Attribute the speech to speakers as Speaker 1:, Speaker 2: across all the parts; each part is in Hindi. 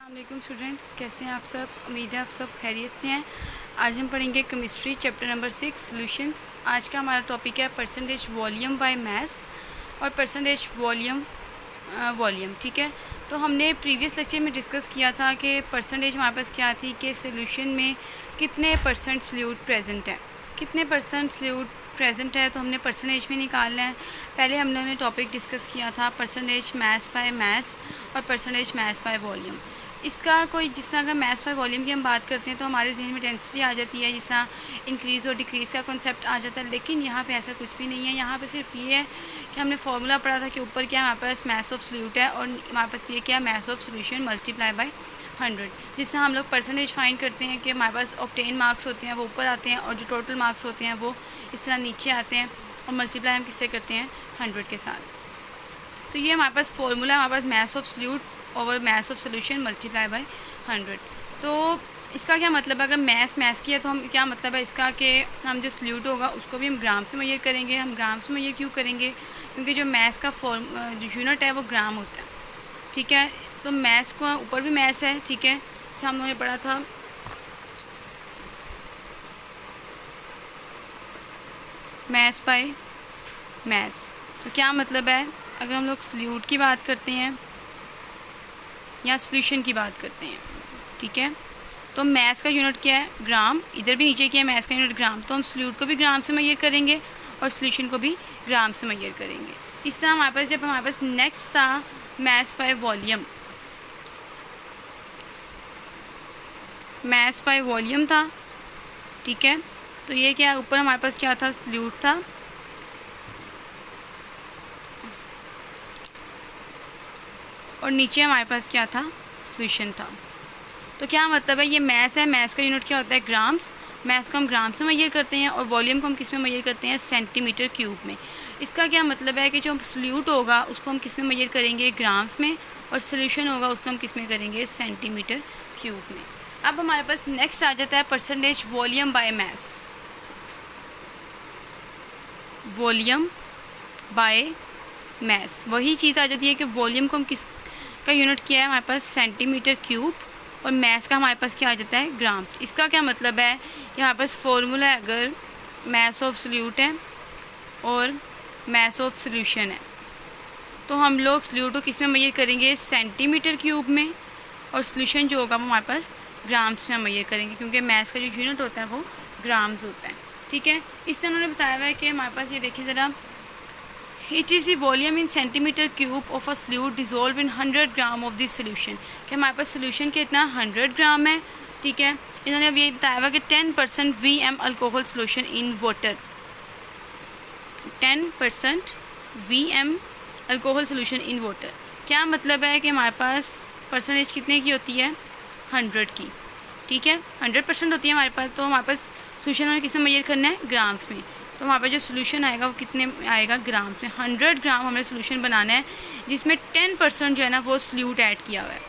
Speaker 1: अस्सलाम स्टूडेंट्स, कैसे हैं आप सब। उम्मीद है आप सब खैरियत से हैं। आज हम पढ़ेंगे केमिस्ट्री चैप्टर नंबर 6 सॉल्यूशंस। आज का हमारा टॉपिक है परसेंटेज वॉल्यूम बाय मास और परसेंटेज वॉल्यूम। ठीक है, तो हमने प्रीवियस लेक्चर में डिस्कस किया था कि परसेंटेज हमारे पास क्या थी कि सॉल्यूशन में कितने परसेंट सॉल्यूट प्रेजेंट है, कितने परसेंट सॉल्यूट प्रेजेंट है, तो हमने परसेंटेज में निकालना है। पहले हम लोगों ने टॉपिक डिस्कस किया था परसेंटेज मास बाय मास और परसेंटेज मास बाय वॉल्यूम। इसका कोई जिस तरह का मास बाय वॉल्यूम की हम बात करते हैं तो हमारे जहन में डेंसिटी आ जाती है, जिस तरह इंक्रीज़ और डिक्रीज़ का कॉन्सेप्ट आ जाता है। लेकिन यहाँ पे ऐसा कुछ भी नहीं है। यहाँ पे सिर्फ ये है कि हमने फार्मूला पढ़ा था कि ऊपर क्या हमारे पास मास ऑफ सॉल्यूट है और हमारे पास ये क्या मास ऑफ सॉल्यूशन मल्टीप्लाई बाय 100, जिससे हम लोग परसेंटेज फाइंड करते हैं कि हमारे पास ऑब्टेन मार्क्स होते हैं वो ऊपर आते हैं और जो टोटल मार्क्स होते हैं वो इस तरह नीचे आते हैं और मल्टीप्लाई हम किससे करते हैं 100 के साथ। तो ये हमारे पास फार्मूला है, हमारे पास mass of solute over mass of solution multiply by 100। तो इसका क्या मतलब है, अगर मास की है तो हम क्या मतलब है इसका कि हम जो सॉल्यूट होगा उसको भी हम ग्राम से मेजर करेंगे। हम ग्राम से मेजर क्यों करेंगे, क्योंकि जो मास का जो यूनिट है वो ग्राम होता है। ठीक है, तो मास को ऊपर भी मास है। ठीक है, जैसे हमने पढ़ा था मास बाय मास। तो क्या मतलब है, अगर हम लोग सॉल्यूट की बात करते हैं या सॉल्यूशन की बात करते हैं, ठीक है, तो मास का यूनिट क्या है ग्राम, इधर भी नीचे क्या है मास का यूनिट ग्राम, तो हम सॉल्यूट को भी ग्राम से मेजर करेंगे और सॉल्यूशन को भी ग्राम से मेजर करेंगे। इस तरह हमारे पास जब हमारे पास नेक्स्ट था mass by volume, mass by volume था। ठीक है, तो ये क्या ऊपर हमारे पास क्या था सॉल्यूट था और नीचे हमारे पास क्या था सॉल्यूशन था। तो क्या मतलब है, ये मास है, मास का यूनिट क्या होता है ग्राम्स, मास को हम ग्राम से मेजर करते हैं और वॉल्यूम को हम किस में मेजर करते हैं सेंटीमीटर क्यूब में। इसका क्या मतलब है कि जो सॉल्यूट होगा उसको हम किस में मेजर करेंगे ग्राम्स में और सॉल्यूशन होगा उसको हम किस में करेंगे सेंटीमीटर क्यूब में। अब हमारे पास नेक्स्ट आ जाता है percentage volume by mass, volume by mass. वही चीज़ आ जाती है कि वॉल्यूम को हम किस का यूनिट किया है हमारे पास सेंटीमीटर क्यूब और मास का हमारे पास क्या आ जाता है ग्राम्स। इसका क्या मतलब है कि हमारे पास फॉर्मूला है, अगर मास ऑफ सॉल्यूट है और मास ऑफ सॉल्यूशन है तो हम लोग सॉल्यूट को किस में मेजर करेंगे सेंटीमीटर क्यूब में और सॉल्यूशन जो होगा वो हमारे पास ग्राम्स में मेजर करेंगे, क्योंकि मास का जो यूनिट होता है वो ग्राम्स होता है। ठीक है, इस तरह उन्होंने बताया हुआ है कि हमारे पास ये देखिए ज़रा, it is the volume in centimetre cube of a solute dissolve in 100 gram of this solution. कि हमारे पास सोल्यूशन कितना 100 ग्राम है। ठीक है, इन्होंने अब ये बताया हुआ कि 10% VM alcohol solution in water, 10% VM alcohol solution in water. क्या मतलब है कि हमारे पास परसेंटेज कितने की होती है 100 की। ठीक है, 100% होती है हमारे पास, तो हमारे पास सोल्यूशन हमें किस में मेजर करना है ग्राम्स में। तो वहाँ पर जो सोल्यूशन आएगा वो कितने आएगा ग्राम्स में। 100 ग्राम हमें सोल्यूशन बनाना है जिसमें 10% जो है ना वो सॉल्यूट ऐड किया हुआ है।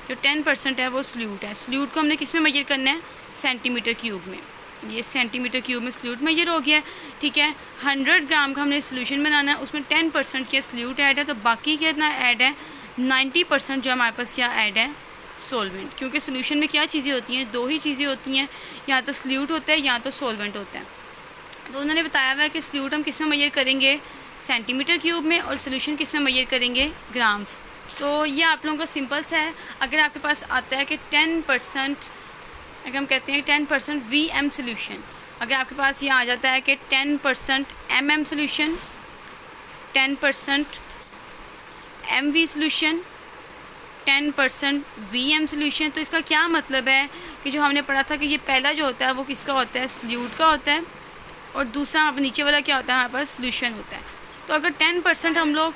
Speaker 1: जो 10% है वो सॉल्यूट है। सॉल्यूट को हमने किस में मेजर करना है सेंटीमीटर क्यूब में। ये सेंटीमीटर क्यूब में सॉल्यूट मेजर हो गया है। ठीक है, 100 ग्राम का हमने सोल्यूशन बनाना है, उसमें 10% क्या सॉल्यूट ऐड है, तो बाकी कितना ऐड है 90% जो हमारे पास क्या ऐड है सॉल्वेंट। क्योंकि सोल्यूशन में क्या चीज़ें होती हैं, दो ही चीज़ें होती हैं, या तो सॉल्यूट होता है या तो सॉल्वेंट होता है। तो उन्होंने बताया हुआ है कि सॉल्यूट हम किस में मेजर करेंगे सेंटीमीटर क्यूब में और सॉल्यूशन किस में मेजर करेंगे ग्राम्स। तो ये आप लोगों का सिंपल सा है। अगर आपके पास आता है कि 10%, अगर हम कहते हैं 10% VM सोल्यूशन, अगर आपके पास ये आ जाता है कि 10% MM solution, 10% MV solution, 10% VM solution, तो इसका क्या मतलब है कि जो हमने पढ़ा था कि ये पहला जो होता है वो किसका होता है सॉल्यूट का होता है और दूसरा अब नीचे वाला क्या होता है हमारे पास सॉल्यूशन होता है। तो अगर 10% हम लोग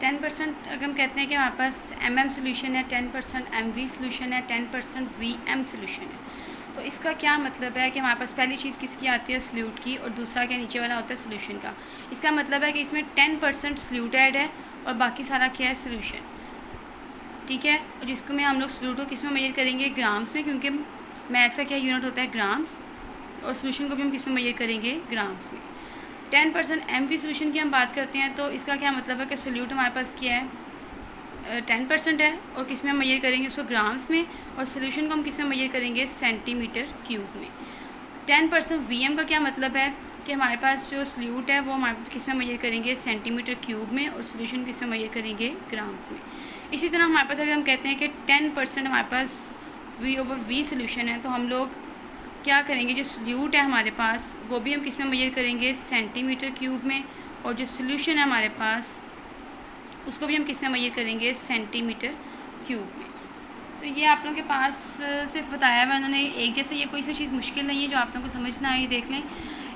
Speaker 1: 10% अगर हम कहते हैं कि हमारे पास MM सोल्यूशन है, 10% MV सोल्यूशन है, 10% VM सोल्यूशन है, तो इसका क्या मतलब है कि हमारे पास पहली चीज़ किसकी आती है सॉल्यूट की और दूसरा क्या नीचे वाला होता है सॉल्यूशन का। इसका मतलब है कि इसमें 10% सॉल्यूट ऐड है और बाकी सारा क्या है सॉल्यूशन। ठीक है, और जिसको में हम लोग सॉल्यूट को किस में मेजर करेंगे ग्राम्स में, क्योंकि मास का क्या यूनिट होता है ग्राम्स, और सॉल्यूशन को भी हम किस में मेजर करेंगे ग्राम्स में। 10% MV सोल्यूशन की हम बात करते हैं तो इसका क्या मतलब है कि सॉल्यूट हमारे पास क्या है 10% है और किस में हम मेजर करेंगे उसको ग्राम्स में, और सोल्यूशन को हम किस में मेजर करेंगे सेंटीमीटर क्यूब में। 10% VM का क्या मतलब है कि हमारे पास जो सल्यूट है वो हमारे किस में मेजर करेंगे सेंटीमीटर क्यूब में, और सोल्यूशन किस में मेजर करेंगे ग्राम्स में। इसी तरह हमारे पास अगर हम कहते हैं कि 10% हमारे पास V/V सोल्यूशन है, तो हम लोग क्या करेंगे, जो सल्यूट है हमारे पास वो भी हम किस में मेजर करेंगे सेंटीमीटर क्यूब में, और जो सोल्यूशन है हमारे पास उसको भी हम किस में मेजर करेंगे सेंटीमीटर क्यूब में। तो ये आप लोगों के पास सिर्फ बताया हुआ उन्होंने एक जैसे, ये कोई इसमें चीज़ मुश्किल नहीं है, जो आप लोगों को समझना है ये देख लें।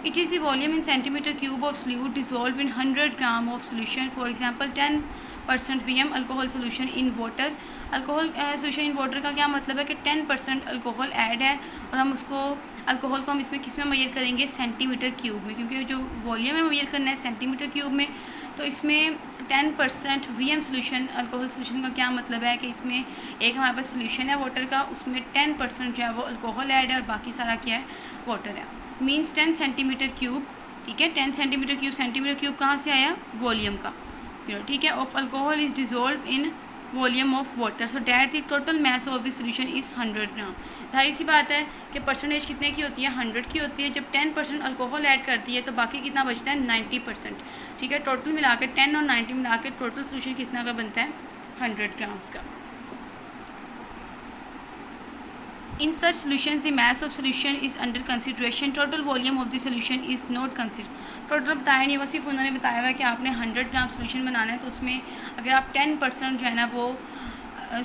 Speaker 1: It is the volume in centimetre cube of solute dissolve in 100 gram of solution, for example 10% VM alcohol solution in water. Alcohol solution in water का क्या मतलब है कि 10% अल्कोहल ऐड है, और हम उसको अल्कोहल को हम इसमें किस में मेजर करेंगे सेंटीमीटर क्यूब में, क्योंकि जो वॉल्यूम है मेजर करना है सेंटीमीटर क्यूब में। तो इसमें 10% VM सोल्यूशन अल्कोहल सोल्यूशन का क्या मतलब है कि इसमें एक हमारे पास सोल्यूशन है वाटर का, उसमें 10% जो है वो अल्कोहल ऐड है और बाकी सारा क्या है वाटर है। मीन्स 10 सेंटीमीटर क्यूब, ठीक है। 10 सेंटीमीटर क्यूब कहाँ से आया, वॉल्यूम का, ठीक है। Of alcohol is dissolve in volume of water, so that the total mass of the solution is 100 ग्राम। सारी सी बात है कि परसेंटेज कितने की होती है, 100 की होती है। जब 10% अल्कोहल ऐड करती है तो बाकी कितना बचता है, 90%, ठीक है। टोटल मिला के 10 और 90 मिला के टोटल सोल्यूशन कितना का बनता है, 100 ग्राम्स का। In such solution the mass of solution is under consideration, total volume of the solution is not consider. Total बताया नहीं, वो सिर्फ उन्होंने बताया हुआ है कि आपने 100 ग्राम सोल्यूशन बनाना है, तो उसमें अगर आप 10% जो है ना वो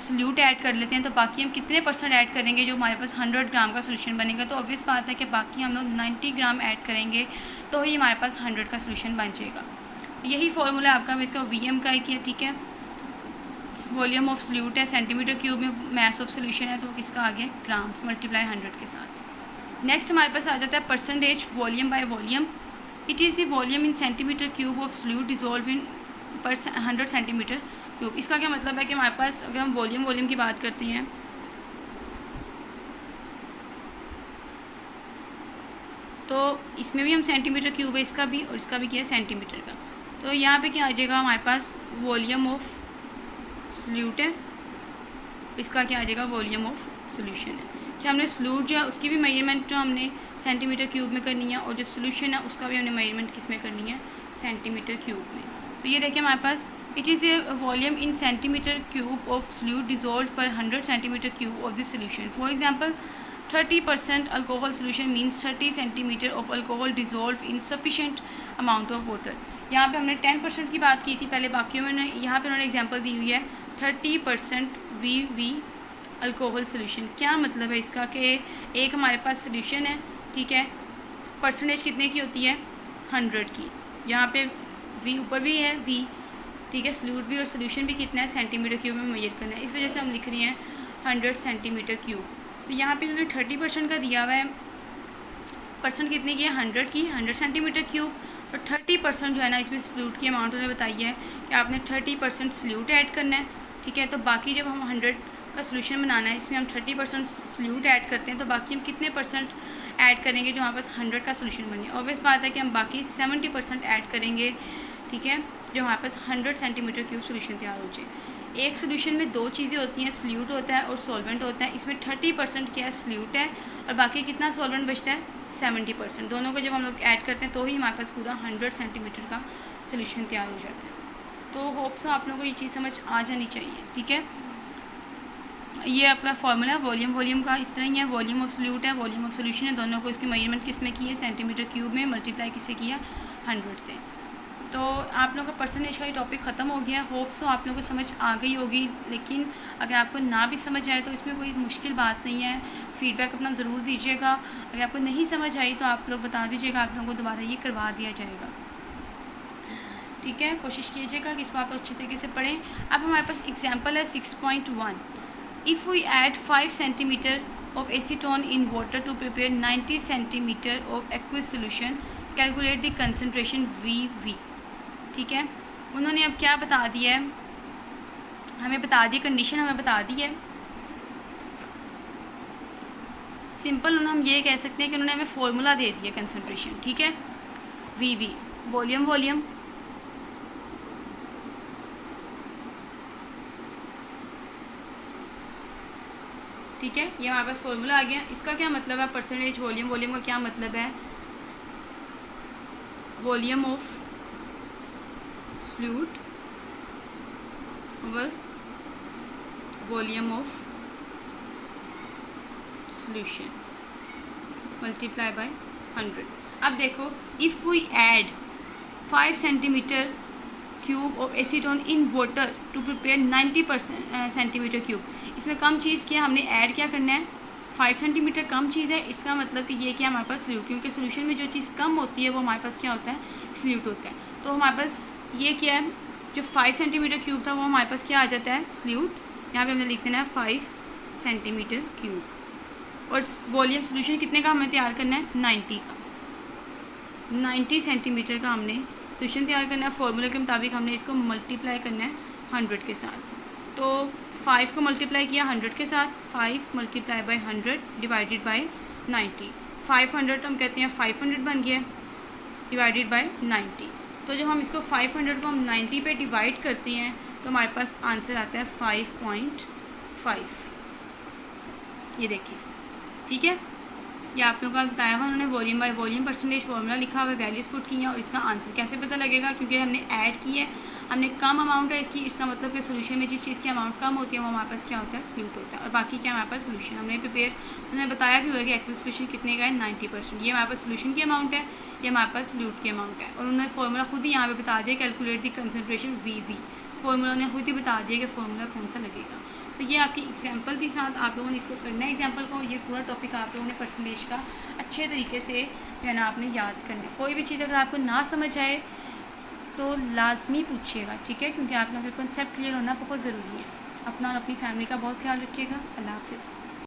Speaker 1: सोल्यूट ऐड कर लेते हैं तो बाकी हम कितने परसेंट ऐड करेंगे, जो हमारे पास 100 ग्राम का सोल्यूशन बनेगा। तो ऑब्वियस बात है कि बाकी हम लोग 90 ग्राम ऐड करेंगे तो ही हमारे पास 100 का सोल्यूशन बन जाएगा। यही फॉर्मूला है आपका इसका VM का ही किया, ठीक है। वॉल्यूम ऑफ सोल्यूट है सेंटीमीटर क्यूब में, मास ऑफ सोल्यूशन है तो वो किसका आ गया, ग्राम्स मल्टीप्लाई 100 के साथ। नेक्स्ट हमारे पास आ जाता है percentage volume by volume. It is the volume in centimetre cube of solute dissolve in 100 centimetre cube. इसका क्या मतलब है कि हमारे पास अगर हम वॉल्यूम की बात करते हैं तो इसमें भी हम सेंटीमीटर क्यूब है इसका भी, और इसका भी क्या है सेंटीमीटर का। तो यहाँ पे क्या आ जाएगा हमारे पास वॉल्यूम ऑफ सोल्यूट है, इसका क्या आ जाएगा वॉल्यूम ऑफ सोल्यूशन है। कि हमने सोल्यूट जो है उसकी भी मेजरमेंट जो हमने सेंटीमीटर क्यूब में करनी है, और जो सोल्यूशन है उसका भी हमने मेजरमेंट किस में करनी है, सेंटीमीटर क्यूब में। तो ये देखिए हमारे पास it is a volume in centimetre cube of solute dissolve per 100 centimetre cube of this solution. For example 30% alcohol solution means 30 centimetre of alcohol dissolve in sufficient amount of water. यहाँ पे हमने 10% की बात की थी पहले, बाकियों में यहाँ पे उन्होंने एग्जांपल दी हुई है 30% VV अल्कोहल सोल्यूशन। क्या मतलब है इसका कि एक हमारे पास सोल्यूशन है, ठीक है, परसेंटेज कितने की होती है 100 की, यहाँ पे V ऊपर भी है V, ठीक है, सोल्यूट भी और सोल्यूशन भी कितना है सेंटीमीटर क्यूब में मेजर करना है, इस वजह से हम लिख रहे हैं 100 सेंटीमीटर क्यूब। तो यहाँ पे उन्होंने 30% का दिया हुआ है, परसेंट कितने की है 100 की, 100 सेंटीमीटर क्यूब। तो 30% जो है ना इसमें सोल्यूट की अमाउंट उन्होंने बताई है कि आपने 30% सोल्यूट ऐड करना है, ठीक है। तो बाकी जब हम 100 का सोल्यूशन बनाना है इसमें हम 30% सोल्यूट ऐड करते हैं, तो बाकी हम कितने परसेंट ऐड करेंगे जो हमारे पास 100 का सोल्यूशन बने। ऑब्वियस बात है कि हम बाकी 70% ऐड करेंगे, ठीक है, जो हमारे पास 100 सेंटीमीटर क्यूब सोल्यूशन तैयार हो जाए। एक सोल्यूशन में दो चीज़ें होती हैं, सोल्यूट होता है और सॉल्वेंट होता है। इसमें 30% क्या है सोल्यूट है और बाकी कितना सॉल्वेंट बचता है 70%। दोनों को जब हम लोग ऐड करते हैं तो ही हमारे पास पूरा 100 सेंटीमीटर का सोल्यूशन तैयार हो जाता है। तो होप सो आप लोगों को ये चीज़ समझ आ जानी चाहिए, ठीक है। ये अपना फार्मूला वॉल्यूम का इस तरह ही है, वॉल्यूम ऑफ सोल्यूट है, वॉल्यूम ऑफ सोल्यूशन है, दोनों को इसकी मेजरमेंट किस में की है सेंटीमीटर क्यूब में, मल्टीप्लाई किससे किया 100 से। तो आप लोगों का परसेंटेज का ये टॉपिक ख़त्म हो गया। होप सो आप लोगों को समझ आ गई होगी, लेकिन अगर आपको ना भी समझ आए तो इसमें कोई मुश्किल बात नहीं है, फ़ीडबैक अपना ज़रूर दीजिएगा। अगर आपको नहीं समझ आई तो आप लोग बता दीजिएगा, आप लोगों को दोबारा ये करवा दिया जाएगा, ठीक है। कोशिश कीजिएगा कि इसको आप अच्छे तरीके से पढ़ें। अब हमारे पास एग्जाम्पल है 6.1। If we add 5 centimetre of acetone in water to prepare 90 centimetre of aqueous solution, calculate the concentration VV, ठीक है। उन्होंने अब क्या बता दिया है, हमें बता दिया, कंडीशन हमें बता दी है। सिंपल हम ये कह सकते हैं कि उन्होंने हमें फॉर्मूला दे दिया कंसनट्रेशन, ठीक है। VV वॉल्यूम ठीक है, ये हमारे पास फॉर्मूला आ गया। इसका क्या मतलब है परसेंटेज वॉल्यूम, वॉल्यूम का क्या मतलब है volume of fluid over volume of solution multiply by 100। अब देखो if we add 5 centimetre cube of acetone in water to prepare 90% centimetre cube, इसमें कम चीज़ क्या हमने ऐड क्या करना है 5 सेंटीमीटर कम चीज़ है, इसका मतलब कि ये क्या हमारे पास सल्यूट, क्योंकि सोल्यूशन में जो चीज़ कम होती है वो हमारे पास क्या होता है सल्यूट होता है। तो हमारे पास ये क्या है जो 5 सेंटीमीटर क्यूब था वो हमारे पास क्या आ जाता है सल्यूट, यहाँ पे हमने लिख देना है 5 सेंटीमीटर क्यूब। और वॉल्यूम सोल्यूशन कितने का हमें तैयार करना है 90 का, 90 सेंटीमीटर का हमने सोल्यूशन तैयार करना है। फॉर्मूले के मुताबिक हमने इसको मल्टीप्लाई करना है 100 के साथ। तो 5 को मल्टीप्लाई किया 100 के साथ, 5 मल्टीप्लाई बाय 100 डिवाइडेड बाय 90, 500 हम कहते हैं 500 बन गया डिवाइडेड बाय 90। तो जब हम इसको 500 को हम 90 पे डिवाइड करते हैं तो हमारे पास आंसर आता है 5.5। ये देखिए, ठीक है, ये आप लोगों का बताया हुआ उन्होंने volume by volume percentage formula लिखा हुआ है, वैल्यूज पुट की हैं। और इसका आंसर कैसे पता लगेगा, क्योंकि हमने ऐड की है, हमने कम अमाउंट है इसकी, इसका मतलब कि सोल्यूशन में जिस चीज़ की अमाउंट कम होती है वो हमारे पास क्या होता है सल्यूट होता है, और बाकी क्या हमारे पास सोल्यूशन हमने प्रिपेयर उन्होंने बताया भी हुआ कि एक्चुअल सोल्यूशन कितने का है 90%। ये हमारे पास सोल्यूशन की अमाउंट है, ये हमारे पास सल्यूट की अमाउंट है। और उन्होंने फार्मूला खुद ही यहाँ पे बता दिया calculate the concentration V, formula उन्होंने खुद ही बता दिया कि फार्मूला कौन सा लगेगा। तो ये आपकी एग्जाम्पल के साथ आप लोगों ने इसको करना है एग्जाम्पल को, ये पूरा टॉपिक आप लोगों ने परसेंटेज का अच्छे तरीके से जो है ना आपने याद करना है। कोई भी चीज़ अगर आपको ना समझ आए तो लाजमी पूछिएगा, ठीक है, क्योंकि आप लोगों का कंसेप्ट क्लियर होना बहुत ज़रूरी है। अपना और अपनी फैमिली का बहुत ख्याल रखिएगा। अल्लाह हाफिज़।